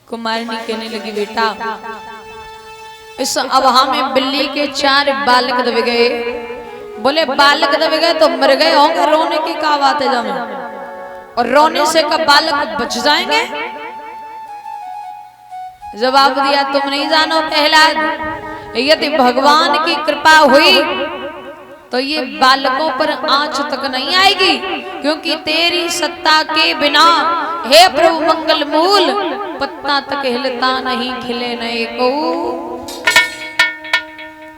कुमारिनी कहने लगी बेटा इस अबहा में बिल्ली के 4 बालक दब गए। बोले बालक दब गए तो मर गए होंगे, रोने की क्या बात है जमे, और रोने से कब बालक बच जाएंगे। जवाब दिया तुम नहीं जानो प्रहलाद, यदि भगवान की कृपा हुई तो ये बालकों पर आंच तक नहीं आएगी, क्योंकि तेरी सत्ता के बिना हे प्रभु मंगल मूल पत्ता तक हिलता नहीं खिले नए को।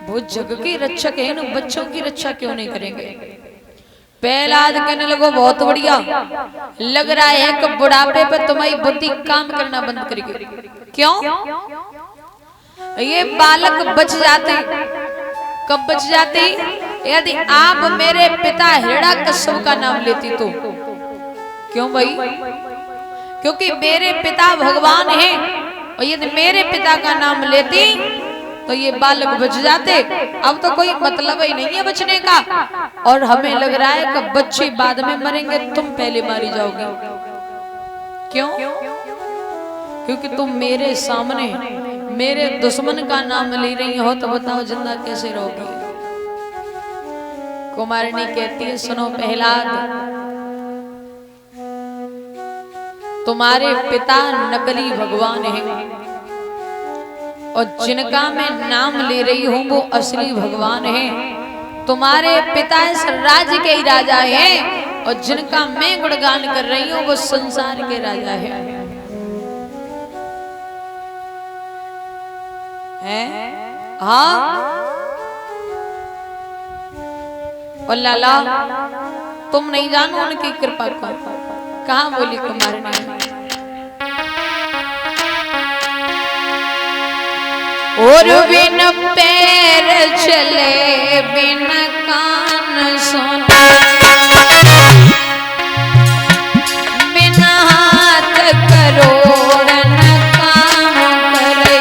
वो जग की रक्षा है ना, बच्चों की रक्षा क्यों नहीं करेंगे। प्रहलाद कहने लगो बहुत बढ़िया, लग रहा है कि बुढ़ापे पे तुम्हारी बुद्धि काम करना बंद करेगी। क्यों? ये बालक बच जाते, कब बच जाते? यदि आप मेरे पिता हिरण्यकश्यप का नाम लेती तो। क्यों भाई? क्योंकि मेरे पिता भगवान हैं, और यदि मेरे पिता का नाम लेती तो ये बालक बच जाते। अब तो कोई मतलब ही नहीं है बचने का, और हमें लग रहा है कि बच्चे बाद में मरेंगे, तुम पहले मारी जाओगे। क्यों? क्योंकि तुम मेरे सामने मेरे दुश्मन का नाम ले रही हो, तो बताओ जिंदा कैसे रहोगी। कुमारिनी कहती है सुनो प्रहलाद, तुम्हारे पिता नकली भगवान हैं, और जिनका मैं नाम ले रही हूं वो असली भगवान हैं। तुम्हारे पिता इस राज्य के ही राजा हैं, और जिनका मैं गुणगान कर रही हूं वो संसार के राजा हैं। हाँ, और लाला तुम नहीं जानो उनकी कृपा का। कहाँ बोली कुमारिनी? और बिन पैर चले बिन कान सुने, बिन हाथ करोड़न काम करे।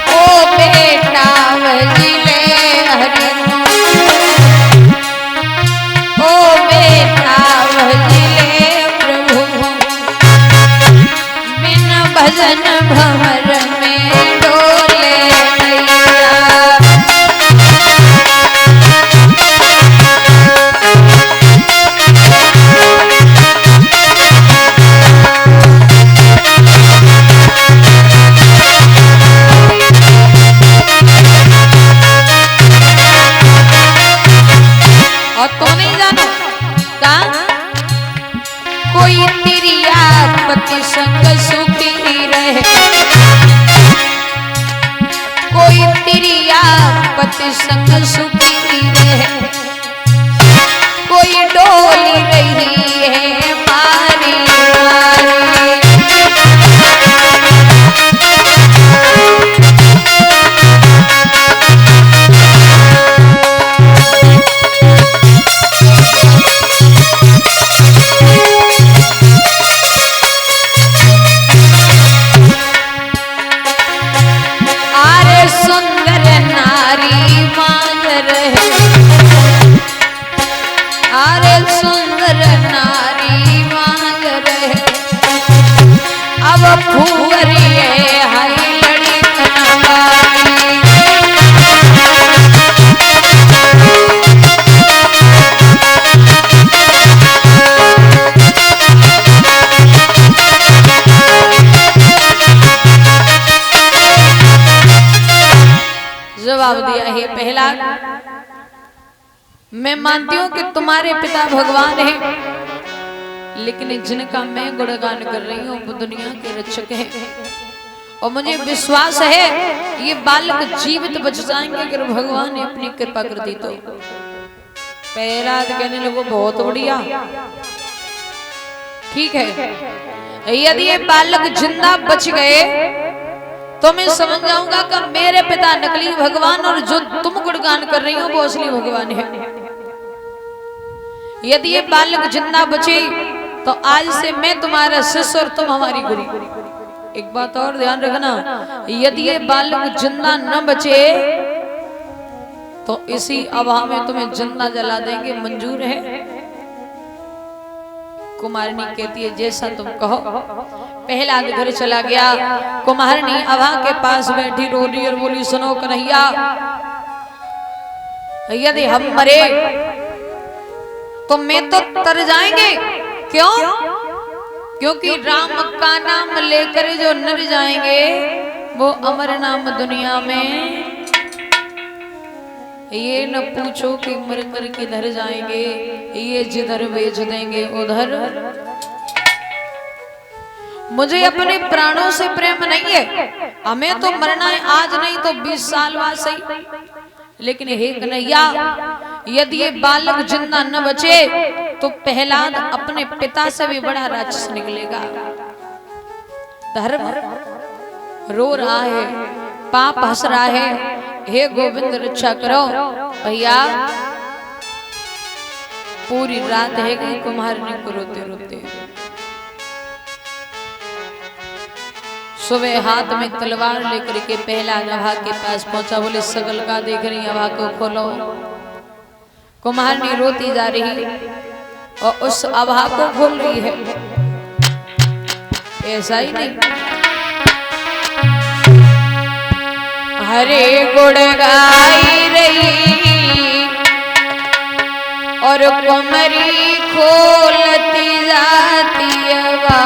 ओ बेटा वजिले हरि, भजन भंवर में डोले नैया। और तो नहीं जानो का कोई तिरिया पति संग सुखी रहे, कोई तिरिया पति संग सुखी रहे, कोई डोली रही है मारी मारी। सुंदर नारी मांग रहे, अरे सुंदर नारी मांग रहे, अब फूरिए हाय लड़ी कनवारी। जवाब दिया है प्रहलाद, मैं मानती हूं कि तुम्हारे पिता भगवान हैं, लेकिन जिनका मैं गुणगान कर रही हूं वो दुनिया के रक्षक हैं, और मुझे विश्वास है ये बालक जीवित बच जाएंगे अगर भगवान ने अपनी कृपा कर दी तो। प्रहलाद कहने लगो बहुत बढ़िया, ठीक है, यदि ये बालक जिंदा बच गए तो मैं समझ जाऊंगा कि मेरे पिता नकली भगवान और जो तुम गुणगान कर रही हो वो असली भगवान है। यदि ये बालक जिंदा बचे तो आज से मैं तुम्हारा शिष्य और तुम हमारी गुरु। एक बात और ध्यान रखना, यदि ये बालक जिंदा न बचे तो इसी अभाव में तुम्हें जिंदा जला देंगे, मंजूर है? कुमारनी कहती है जैसा तुम कहो। प्रहलाद घर चला गया। कुमारनी अभा के पास बैठी रो रही और बोली, सुनो कन्हैया, यदि हम मरे तो मैं तो तर जाएंगे। क्यों? क्योंकि राम का नाम लेकर जो नर जाएंगे वो अमर नाम दुनिया में। ये न पूछो कि मर कर किधर जाएंगे, ये जिधर बेच देंगे उधर। मुझे अपने प्राणों से प्रेम नहीं है, हमें तो मरना है, आज नहीं तो 20 साल बाद सही। लेकिन हे कन्हैया, यदि ये बालक जिंदा न बचे तो प्रहलाद अपने पिता से भी बड़ा राक्षस निकलेगा। धर्म रो रहा है, पाप हंस रहा है, हे गोविंद रक्षा करो। भैया पूरी रात है गई कुम्हारनी को रोते रोते। सुबह हाथ में तलवार लेकर के प्रहलाद अभा के पास पहुंचा। बोले, सगल का देख रही, अभा को खोलो। कुम्हारनी रोती जा रही और उस अभा को खोल रही है। ऐसा ही नहीं, हरे गुण गाई रही और कुमरी खोलती जाती अभा।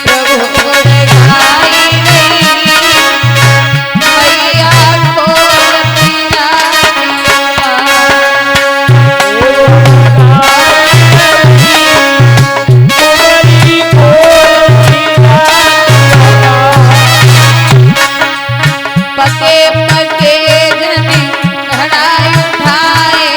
प्रभु गुण गाई रही, मैया खोलती जाती पके पके जने घड़ाई उठाए,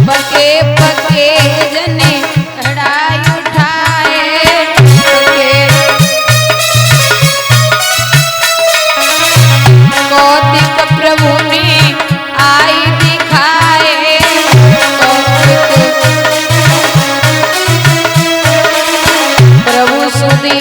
पके पके जने घड़ाई उठाए। कौतिक प्रभु ने आई दिखाए, प्रभु सुधी